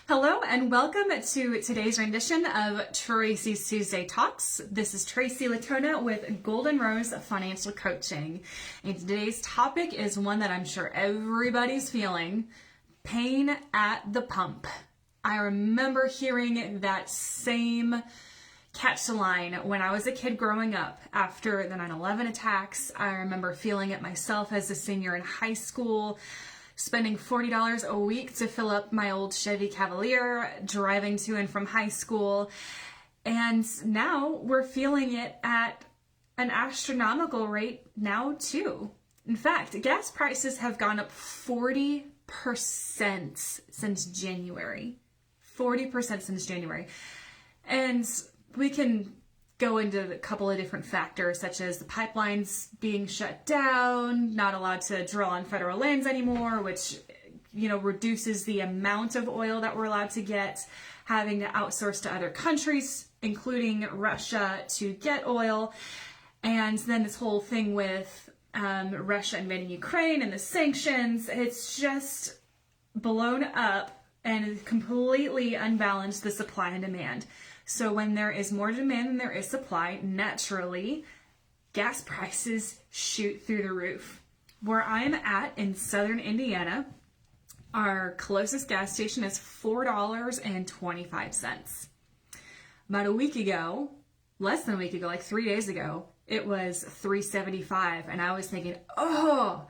Hello and welcome to today's rendition of Tracy's Tuesday Talks. This is Tracy Latona with Golden Rose Financial Coaching. And today's topic is one that I'm sure everybody's feeling: pain at the pump. I remember hearing that same catch line when I was a kid growing up after the 9/11 attacks. I remember feeling it myself as a senior in high school, spending $40 a week to fill up my old Chevy Cavalier, driving to and from high school. And now we're feeling it at an astronomical rate now too. In fact, gas prices have gone up 40% since January. 40% since January. And we can go into a couple of different factors, such as the pipelines being shut down, not allowed to drill on federal lands anymore, which, reduces the amount of oil that we're allowed to get, having to outsource to other countries, including Russia, to get oil. And then this whole thing with Russia invading Ukraine and the sanctions, it's just blown up and completely unbalanced the supply and demand. So when there is more demand than there is supply, naturally, gas prices shoot through the roof. Where I'm at in southern Indiana, our closest gas station is $4.25. About a week ago, less than a week ago, like 3 days ago, it was $3.75. And I was thinking, I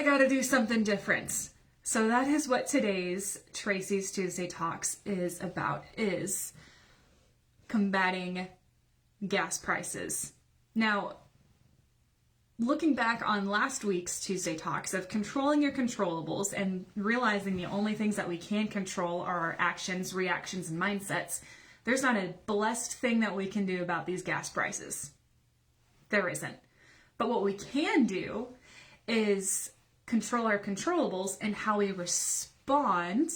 gotta do something different. So that is what today's Tracy's Tuesday Talks is about, is combating gas prices. Now, looking back on last week's Tuesday Talks of controlling your controllables and realizing the only things that we can control are our actions, reactions, and mindsets, there's not a blessed thing that we can do about these gas prices. There isn't. But what we can do is control our controllables and how we respond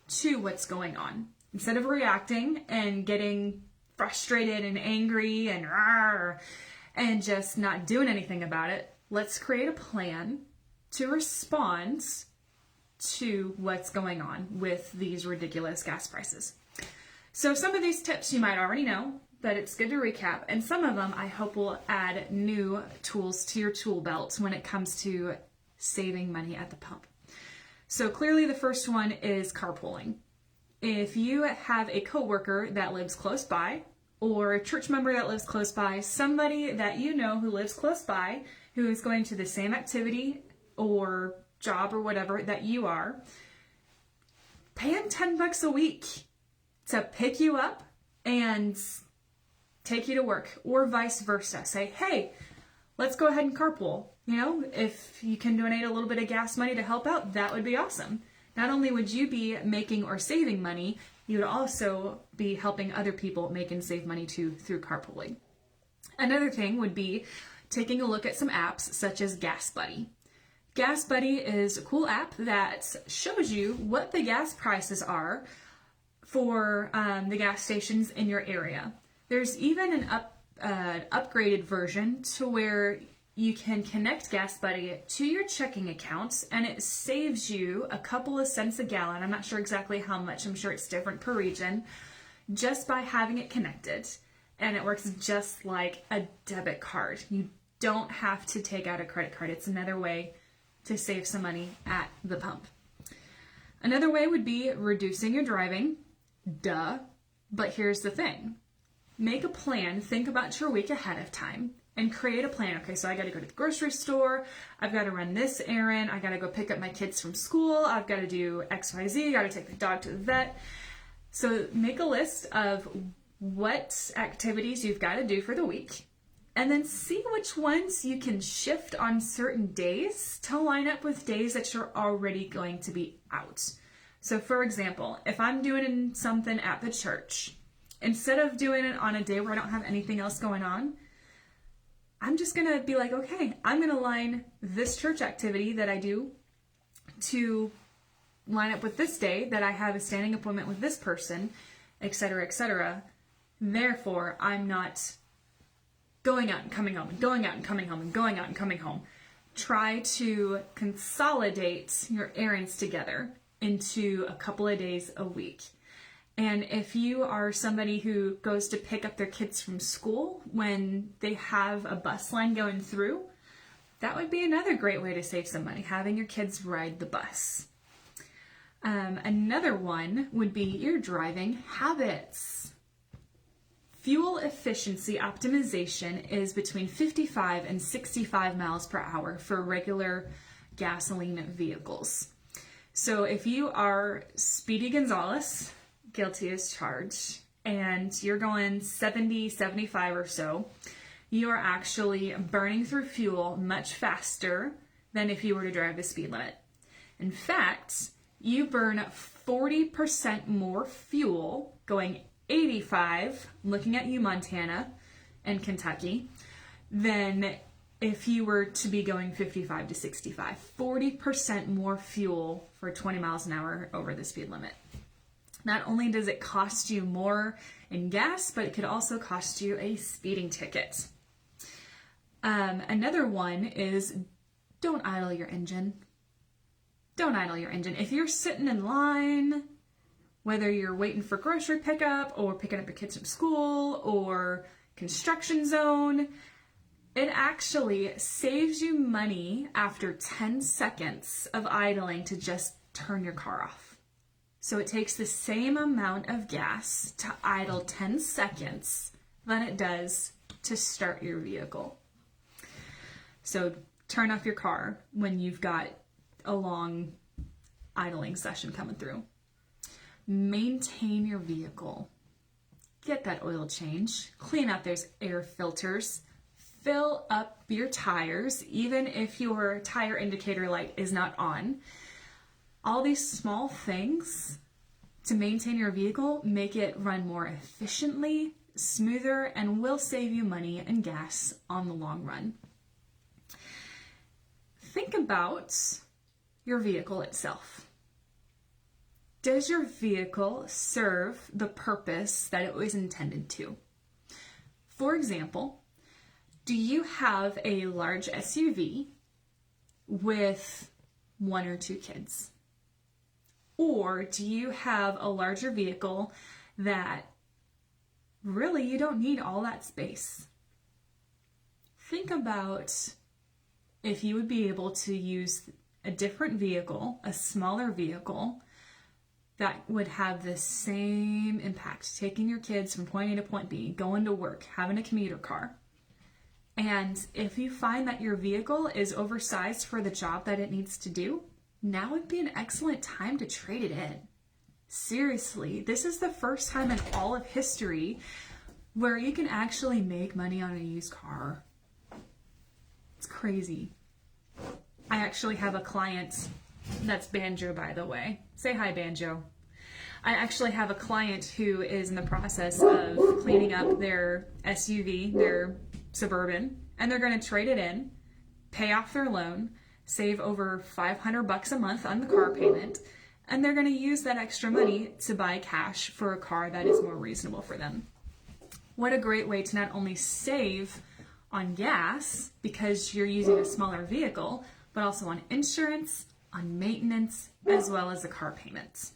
to what's going on. Instead of reacting and getting frustrated and angry and just not doing anything about it, let's create a plan to respond to what's going on with these ridiculous gas prices. So some of these tips you might already know, but it's good to recap, and some of them I hope will add new tools to your tool belt when it comes to saving money at the pump. So clearly the first one is carpooling. If you have a coworker that lives close by, or a church member that lives close by, somebody that you know who lives close by, who is going to the same activity or job or whatever that you are, pay them $10 a week to pick you up and take you to work, or vice versa. Say, hey, let's go ahead and carpool. If you can donate a little bit of gas money to help out, that would be awesome. Not only would you be making or saving money, you would also be helping other people make and save money too through carpooling. Another thing would be taking a look at some apps such as Gas Buddy. Gas Buddy is a cool app that shows you what the gas prices are for the gas stations in your area. There's even an upgraded version to where you can connect Gas Buddy to your checking accounts, and it saves you a couple of cents a gallon. I'm not sure exactly how much. I'm sure it's different per region, just by having it connected. And it works just like a debit card. You don't have to take out a credit card. It's another way to save some money at the pump. Another way would be reducing your driving. Duh. But here's the thing. Make a plan. Think about your week ahead of time. And create a plan. Okay, so I got to go to the grocery store. I've got to run this errand. I got to go pick up my kids from school. I've got to do XYZ. I got to take the dog to the vet. So make a list of what activities you've got to do for the week, and then see which ones you can shift on certain days to line up with days that you're already going to be out. So for example, if I'm doing something at the church, instead of doing it on a day where I don't have anything else going on, I'm just going to be like, okay, I'm going to line this church activity that I do to line up with this day that I have a standing appointment with this person, etc., etc. Therefore, I'm not going out and coming home and going out and coming home and going out and coming home. Try to consolidate your errands together into a couple of days a week. And if you are somebody who goes to pick up their kids from school when they have a bus line going through, that would be another great way to save some money, having your kids ride the bus. Another one would be your driving habits. Fuel efficiency optimization is between 55 and 65 miles per hour for regular gasoline vehicles. So if you are Speedy Gonzalez, guilty as charged, and you're going 70, 75 or so, you are actually burning through fuel much faster than if you were to drive the speed limit. In fact, you burn 40% more fuel going 85, looking at you, Montana and Kentucky, than if you were to be going 55 to 65. 40% more fuel for 20 miles an hour over the speed limit. Not only does it cost you more in gas, but it could also cost you a speeding ticket. Another one is don't idle your engine. Don't idle your engine. If you're sitting in line, whether you're waiting for grocery pickup or picking up your kids from school or construction zone, it actually saves you money after 10 seconds of idling to just turn your car off. So it takes the same amount of gas to idle 10 seconds than it does to start your vehicle. So turn off your car when you've got a long idling session coming through. Maintain your vehicle. Get that oil change. Clean out those air filters. Fill up your tires, even if your tire indicator light is not on. All these small things to maintain your vehicle make it run more efficiently, smoother, and will save you money and gas on the long run. Think about your vehicle itself. Does your vehicle serve the purpose that it was intended to? For example, do you have a large SUV with 1 or 2 kids? Or do you have a larger vehicle that really you don't need all that space? Think about if you would be able to use a different vehicle, a smaller vehicle, that would have the same impact, taking your kids from point A to point B, going to work, having a commuter car. And if you find that your vehicle is oversized for the job that it needs to do, now would be an excellent time to trade it in. Seriously, this is the first time in all of history where you can actually make money on a used car. It's crazy. I actually have a client, that's Banjo, by the way. Say hi, Banjo. I actually have a client who is in the process of cleaning up their SUV, their Suburban, and they're going to trade it in, pay off their loan, save over $500 a month on the car payment, and they're going to use that extra money to buy cash for a car that is more reasonable for them. What a great way to not only save on gas because you're using a smaller vehicle, but also on insurance, on maintenance, as well as the car payments.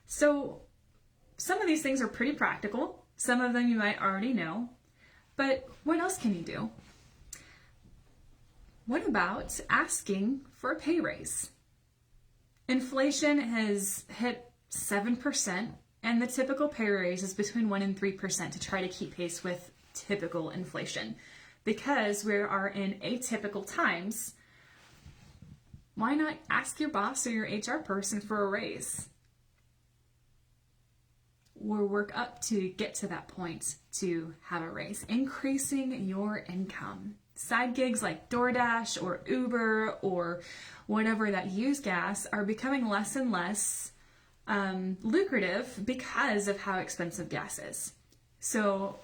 So some of these things are pretty practical. Some of them you might already know, but what else can you do? What about asking for a pay raise? Inflation has hit 7%, and the typical pay raise is between 1% and 3% to try to keep pace with typical inflation. Because we are in atypical times, why not ask your boss or your HR person for a raise? Or work up to get to that point to have a raise. Increasing your income. Side gigs like DoorDash or Uber or whatever that use gas are becoming less and less lucrative because of how expensive gas is. So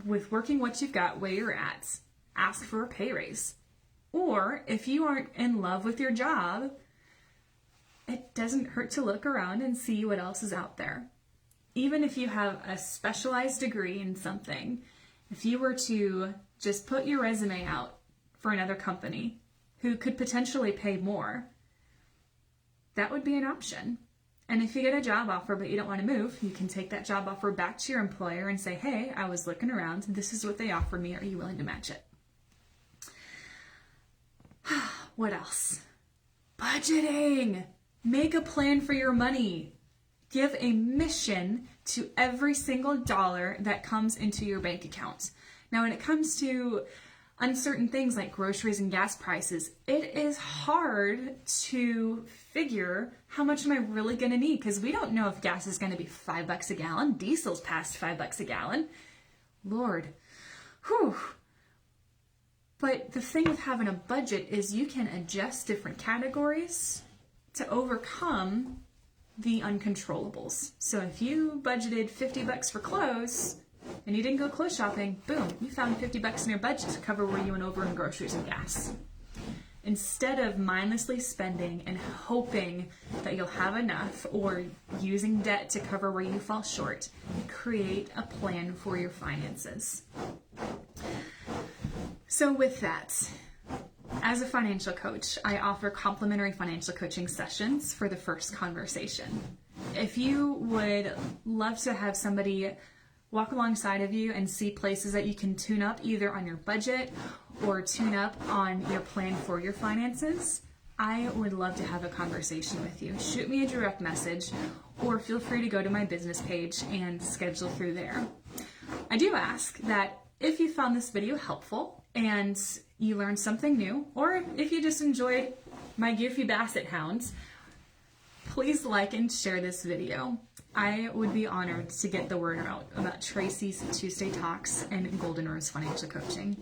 with working what you've got where you're at, ask for a pay raise. Or if you aren't in love with your job, it doesn't hurt to look around and see what else is out there. Even if you have a specialized degree in something, if you were to just put your resume out for another company who could potentially pay more, that would be an option. And if you get a job offer but you don't want to move, you can take that job offer back to your employer and say, hey, I was looking around. This is what they offered me. Are you willing to match it? What else? Budgeting. Make a plan for your money. Give a mission to every single dollar that comes into your bank account. Now, when it comes to uncertain things like groceries and gas prices, it is hard to figure how much am I really going to need, because we don't know if gas is going to be $5 a gallon. Diesel's past $5 a gallon. Lord. Whew. But the thing with having a budget is you can adjust different categories to overcome the uncontrollables. So if you budgeted $50 for clothes and you didn't go clothes shopping, boom, you found $50 in your budget to cover where you went over in groceries and gas. Instead of mindlessly spending and hoping that you'll have enough or using debt to cover where you fall short, create a plan for your finances. So with that, as a financial coach, I offer complimentary financial coaching sessions for the first conversation. If you would love to have somebody walk alongside of you and see places that you can tune up either on your budget or tune up on your plan for your finances, I would love to have a conversation with you. Shoot me a direct message or feel free to go to my business page and schedule through there. I do ask that if you found this video helpful and you learned something new, or if you just enjoyed my goofy basset hounds, please like and share this video. I would be honored to get the word out about Tracy's Tuesday Talks and Golden Rose Financial Coaching.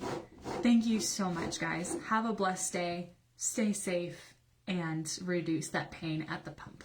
Thank you so much, guys. Have a blessed day, stay safe, and reduce that pain at the pump.